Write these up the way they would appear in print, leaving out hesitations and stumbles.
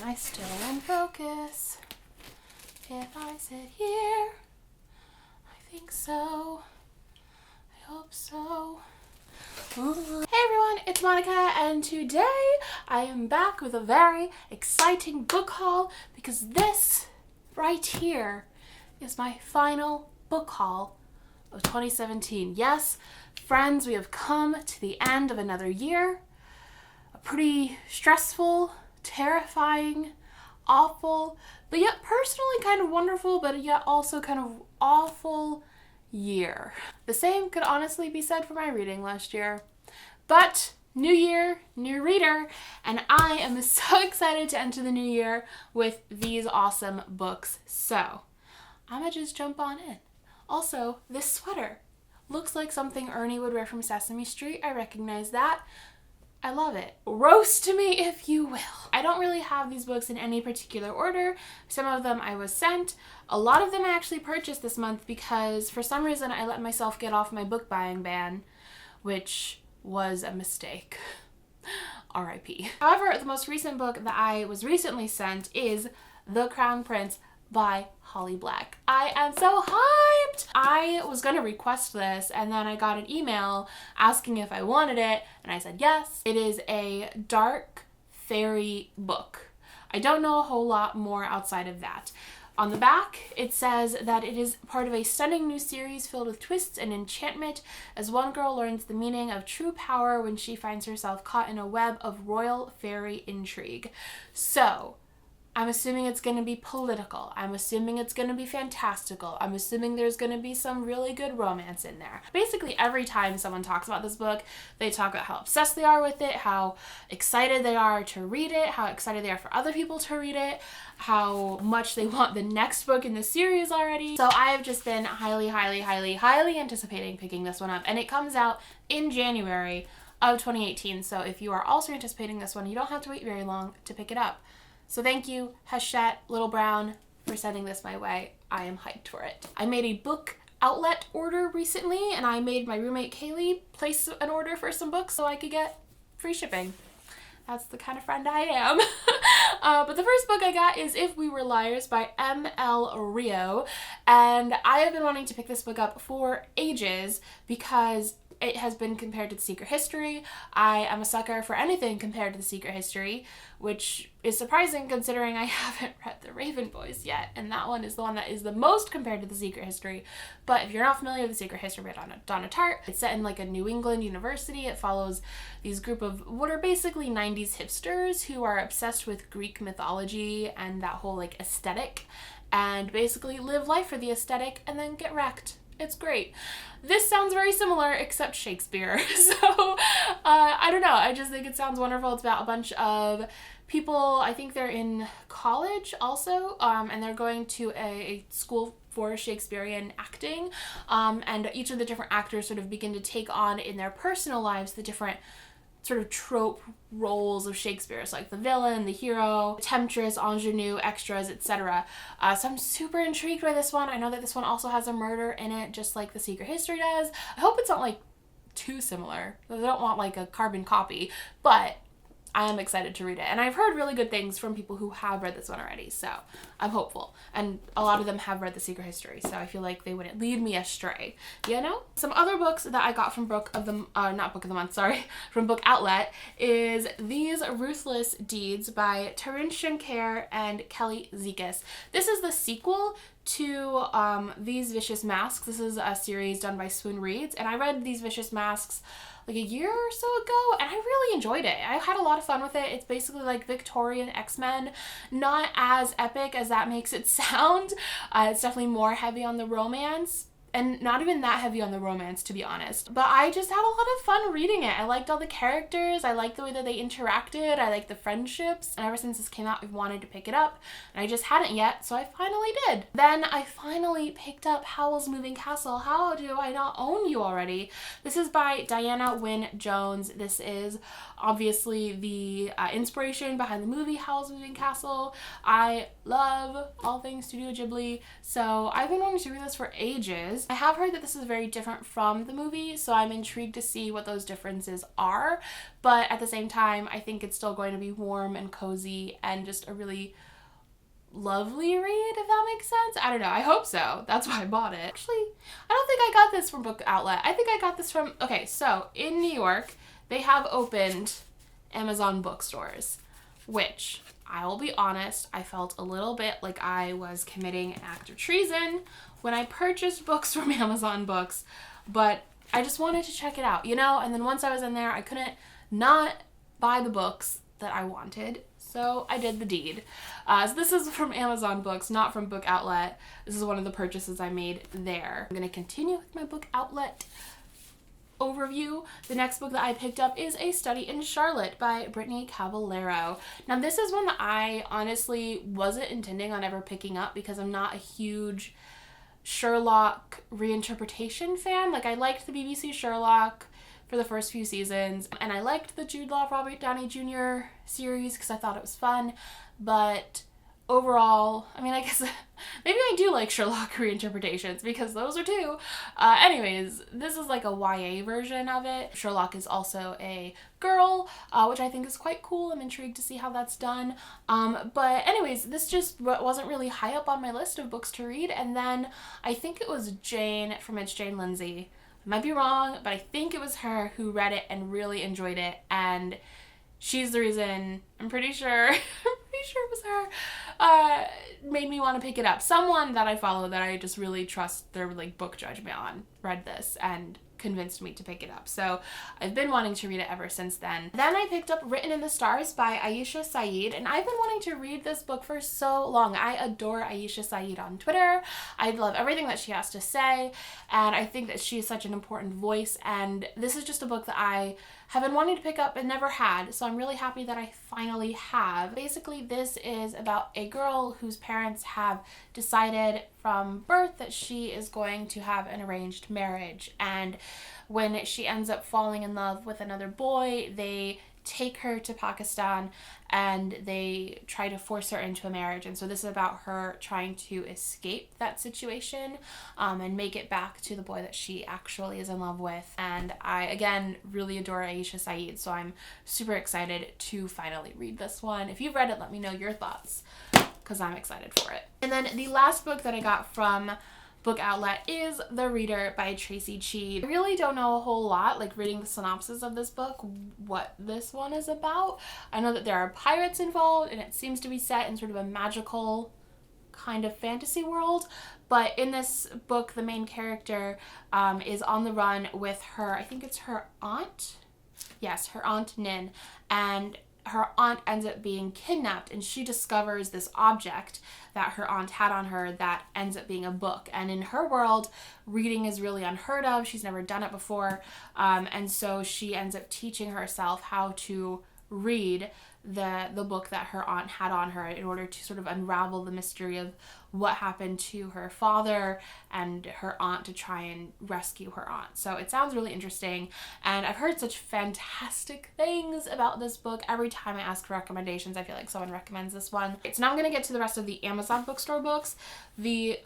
I still in focus? If I sit here, I think so. I hope so. Ooh. Hey everyone, it's Monica, and today I am back with a very exciting book haul because this right here is my final book haul of 2017. Yes, friends, we have come to the end of another year. A pretty stressful, terrifying, awful, but yet personally kind of wonderful, but yet also kind of awful year. The same could honestly be said for my reading last year. But new year, new reader, and I am so excited to enter the new year with these awesome books. So I'm gonna just jump on in. Also, this sweater looks like something Ernie would wear from Sesame Street. I recognize that. I love it. Roast me if you will. I don't really have these books in any particular order. Some of them I was sent. A lot of them I actually purchased this month because for some reason I let myself get off my book buying ban, which was a mistake. R.I.P. However, the most recent book that I was recently sent is The Crown Prince by Holly Black. I am so hyped! I was gonna request this and then I got an email asking if I wanted it and I said yes. It is a dark fairy book. I don't know a whole lot more outside of that. On the back, it says that it is part of a stunning new series filled with twists and enchantment as one girl learns the meaning of true power when she finds herself caught in a web of royal fairy intrigue. So, I'm assuming it's going to be political. I'm assuming it's going to be fantastical. I'm assuming there's going to be some really good romance in there. Basically, every time someone talks about this book, they talk about how obsessed they are with it, how excited they are to read it, how excited they are for other people to read it, how much they want the next book in the series already. So I have just been highly anticipating picking this one up. And it comes out in January of 2018. So if you are also anticipating this one, you don't have to wait very long to pick it up. So thank you, Hachette, Little Brown, for sending this my way. I am hyped for it. I made a book outlet order recently, and I made my roommate Kaylee place an order for some books so I could get free shipping. That's the kind of friend I am. But the first book I got is If We Were Liars by M.L. Rio, and I have been wanting to pick this book up for ages because it has been compared to The Secret History. I am a sucker for anything compared to The Secret History, which is surprising considering I haven't read The Raven Boys yet, and that one is the one that is the most compared to The Secret History. But if you're not familiar with The Secret History by Donna Tartt, it's set in like a New England university. It follows these group of what are basically 90s hipsters who are obsessed with Greek mythology and that whole like aesthetic, and basically live life for the aesthetic and then get wrecked. It's great. This sounds very similar except Shakespeare. So I don't know. I just think it sounds wonderful. It's about a bunch of people. I think they're in college also, and they're going to a school for Shakespearean acting. And each of the different actors sort of begin to take on in their personal lives the different sort of trope roles of Shakespeare. So like the villain, the hero, temptress, ingenue, extras, etc. So I'm super intrigued by this one. I know that this one also has a murder in it, just like The Secret History does. I hope it's not like too similar. I don't want like a carbon copy, but I am excited to read it. And I've heard really good things from people who have read this one already, so I'm hopeful. And a lot of them have read The Secret History, so I feel like they wouldn't lead me astray, you know? Some other books that I got from from Book Outlet is these Ruthless Deeds by Tarun Shankar and Kelly Zekas. This is the sequel to These Vicious Masks. This is a series done by Swoon Reads, and I read These Vicious Masks like a year or so ago, and I really enjoyed it. I had a lot of fun with it. It's basically like Victorian X-Men, not as epic as that makes it sound. It's definitely more heavy on the romance, and not even that heavy on the romance, to be honest. But I just had a lot of fun reading it. I liked all the characters. I liked the way that they interacted. I liked the friendships. And ever since this came out, I've wanted to pick it up. And I just hadn't yet, so I finally did. Then I finally picked up Howl's Moving Castle. How do I not own you already? This is by Diana Wynne Jones. This is obviously the inspiration behind the movie Howl's Moving Castle. I love all things Studio Ghibli, so I've been wanting to read this for ages. I have heard that this is very different from the movie, so I'm intrigued to see what those differences are, but at the same time, I think it's still going to be warm and cozy and just a really lovely read, if that makes sense. I don't know. I hope so. That's why I bought it. Actually, I don't think I got this from Book Outlet. I think I got this from... Okay, so in New York, they have opened Amazon bookstores, which, I will be honest, I felt a little bit like I was committing an act of treason when I purchased books from Amazon Books, but I just wanted to check it out, you know? And then once I was in there, I couldn't not buy the books that I wanted, so I did the deed. So this is from Amazon Books, not from Book Outlet. This is one of the purchases I made there. I'm going to continue with my Book Outlet overview. The next book that I picked up is A Study in Charlotte by Brittany Caballero. Now this is one that I honestly wasn't intending on ever picking up because I'm not a huge Sherlock reinterpretation fan. Like, I liked the BBC Sherlock for the first few seasons, and I liked the Jude Law Robert Downey Jr. series because I thought it was fun, but overall, I mean, I guess maybe I do like Sherlock reinterpretations because those are two. Anyways, this is like a YA version of it. Sherlock is also a girl, which I think is quite cool. I'm intrigued to see how that's done. But anyways, this just wasn't really high up on my list of books to read, and then I think it was Jane from It's Jane Lindsay. I might be wrong, but I think it was her who read it and really enjoyed it, and she's the reason, I'm pretty sure it was her, made me want to pick it up. Someone that I follow that I just really trust their like book judgment on read this and convinced me to pick it up. So I've been wanting to read it ever since then. Then I picked up Written in the Stars by Ayesha Saeed, and I've been wanting to read this book for so long. I adore Ayesha Saeed on Twitter. I love everything that she has to say, and I think that she is such an important voice, and this is just a book that I have been wanting to pick up and never had, so I'm really happy that I finally have. Basically, this is about a girl whose parents have decided from birth that she is going to have an arranged marriage, and when she ends up falling in love with another boy, they take her to Pakistan and they try to force her into a marriage. And so this is about her trying to escape that situation and make it back to the boy that she actually is in love with. And I, again, really adore Ayesha Saeed, so I'm super excited to finally read this one. If you've read it, let me know your thoughts because I'm excited for it. And then the last book that I got from Book Outlet is The Reader by Tracy Chee. I really don't know a whole lot, like reading the synopsis of this book, what this one is about. I know that there are pirates involved and it seems to be set in sort of a magical kind of fantasy world, but in this book the main character is on the run with her, I think it's her aunt? Yes, her aunt Nin, and her aunt ends up being kidnapped, and she discovers this object that her aunt had on her that ends up being a book. And in her world, reading is really unheard of. She's never done it before. And so she ends up teaching herself how to read the book that her aunt had on her in order to sort of unravel the mystery of what happened to her father and her aunt to try and rescue her aunt. So it sounds really interesting, and I've heard such fantastic things about this book. Every time I ask for recommendations, I feel like someone recommends this one. So now I'm going to get to the rest of the Amazon bookstore books. The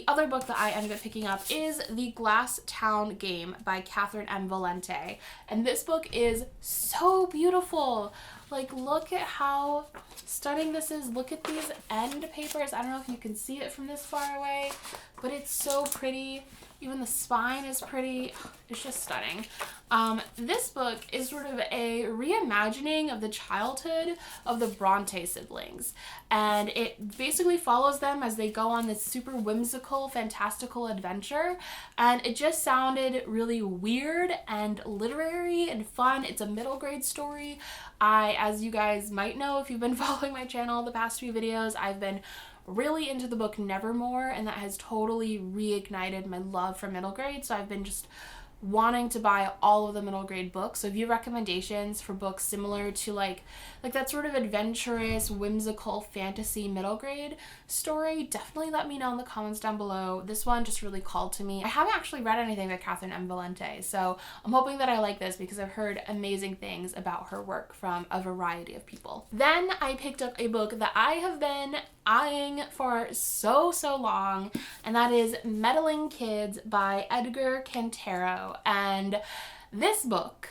other book that I ended up picking up is The Glass Town Game by Catherine M. Valente, and this book is so beautiful. Like, look at how stunning this is. Look at these end papers. I don't know if you can see it from this far away, but it's so pretty. Even the spine is pretty. It's just stunning. This book is sort of a reimagining of the childhood of the Bronte siblings, and it basically follows them as they go on this super whimsical, fantastical adventure, and it just sounded really weird and literary and fun. It's a middle grade story. As you guys might know if you've been following my channel the past few videos, I've been really into the book Nevermore, and that has totally reignited my love for middle grade, so I've been just wanting to buy all of the middle grade books. So if you have recommendations for books similar to like that sort of adventurous, whimsical fantasy middle grade story, definitely let me know in the comments down below. This one just really called to me. I haven't actually read anything by Catherine M. Valente, so I'm hoping that I like this because I've heard amazing things about her work from a variety of people. Then I picked up a book that I have been eyeing for so long, and that is Meddling Kids by Edgar Cantero. And this book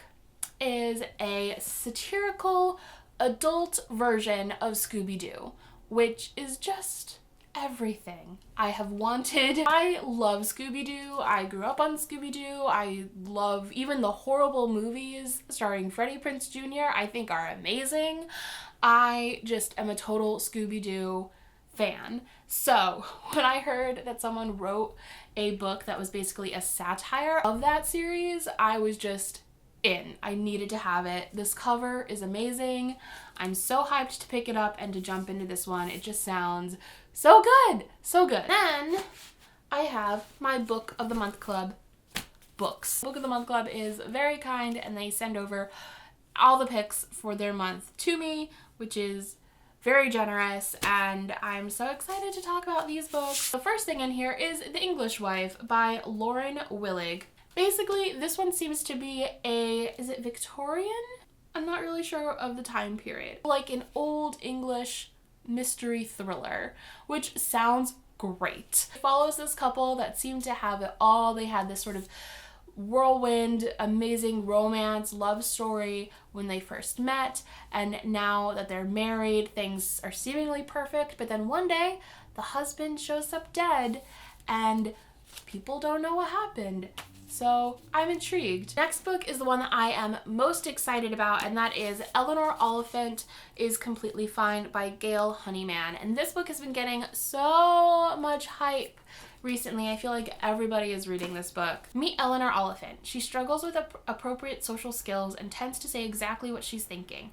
is a satirical adult version of Scooby-Doo, which is just everything I have wanted. I love Scooby-Doo. I grew up on Scooby-Doo. I love even the horrible movies starring Freddie Prinze Jr. I think are amazing. I just am a total Scooby-Doo fan. So when I heard that someone wrote a book that was basically a satire of that series, I was just in. I needed to have it. This cover is amazing. I'm so hyped to pick it up and to jump into this one. It just sounds so good. So good. Then I have my Book of the Month Club books. Book of the Month Club is very kind, and they send over all the picks for their month to me, which is very generous, and I'm so excited to talk about these books. The first thing in here is The English Wife by Lauren Willig. Basically, this one seems to be is it Victorian? I'm not really sure of the time period. Like an old English mystery thriller, which sounds great. It follows this couple that seemed to have it all. They had this sort of whirlwind, amazing romance, love story when they first met, and now that they're married, things are seemingly perfect, but then one day the husband shows up dead and people don't know what happened. So I'm intrigued. Next book is the one that I am most excited about, and that is Eleanor, Oliphant is Completely Fine by Gail Honeyman. And this book has been getting so much hype recently. I feel like everybody is reading this book. Meet Eleanor Oliphant. She struggles with appropriate social skills and tends to say exactly what she's thinking.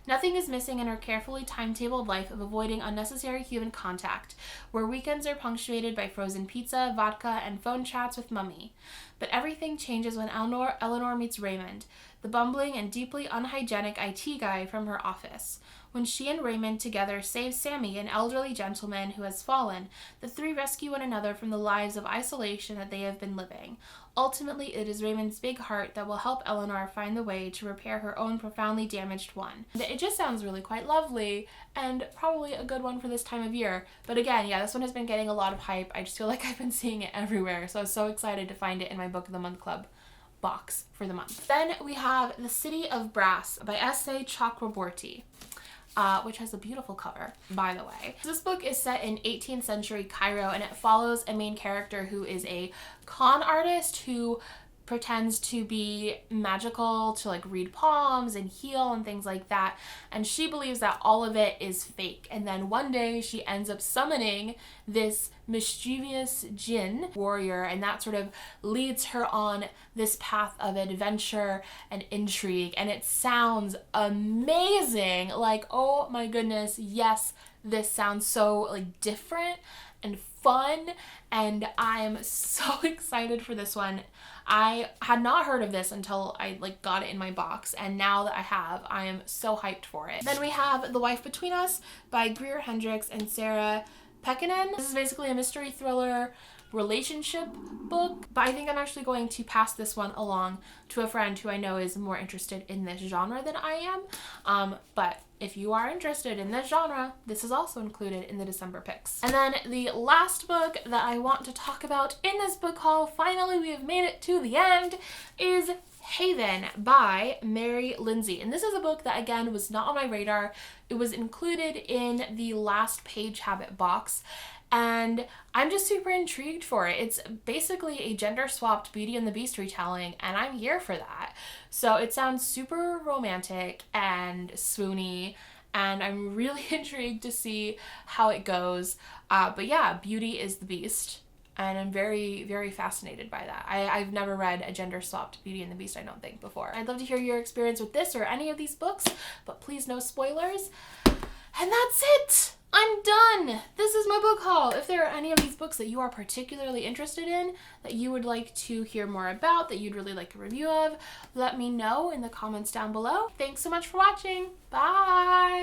Nothing is missing in her carefully timetabled life of avoiding unnecessary human contact, where weekends are punctuated by frozen pizza, vodka, and phone chats with Mummy. But everything changes when Eleanor meets Raymond, the bumbling and deeply unhygienic IT guy from her office. When she and Raymond together save Sammy, an elderly gentleman who has fallen, the three rescue one another from the lives of isolation that they have been living. Ultimately, it is Raymond's big heart that will help Eleanor find the way to repair her own profoundly damaged one. It just sounds really quite lovely, and probably a good one for this time of year. But again, yeah, this one has been getting a lot of hype. I just feel like I've been seeing it everywhere, so I was so excited to find it in my Book of the Month Club box for the month. Then we have The City of Brass by S.A. Chakraborty. Which has a beautiful cover, by the way. This book is set in 18th century Cairo, and it follows a main character who is a con artist who pretends to be magical, to like read palms and heal and things like that, and she believes that all of it is fake. And then one day she ends up summoning this mischievous jinn warrior, and that sort of leads her on this path of adventure and intrigue, and it sounds amazing. Like, oh my goodness, yes, this sounds so like different and fun, and I'm so excited for this one. I had not heard of this until I got it in my box, and now that I have, I am so hyped for it. Then we have The Wife Between Us by Greer Hendricks and Sarah Pekkanen. This is basically a mystery thriller relationship book, but I think I'm actually going to pass this one along to a friend who I know is more interested in this genre than I am. But if you are interested in this genre, this is also included in the December picks. And then the last book that I want to talk about in this book haul, finally we have made it to the end, is Haven by Mary Lindsay. And this is a book that, again, was not on my radar. It was included in the Last Page Habit box, and I'm just super intrigued for it. It's basically a gender-swapped Beauty and the Beast retelling, and I'm here for that. So it sounds super romantic and swoony, and I'm really intrigued to see how it goes. But yeah, Beauty is the Beast, and I'm very, very fascinated by that. I've never read a gender-swapped Beauty and the Beast, I don't think, before. I'd love to hear your experience with this or any of these books, but please no spoilers. And that's it! I'm done. This is my book haul. If there are any of these books that you are particularly interested in, that you would like to hear more about, that you'd really like a review of, let me know in the comments down below. Thanks so much for watching. Bye.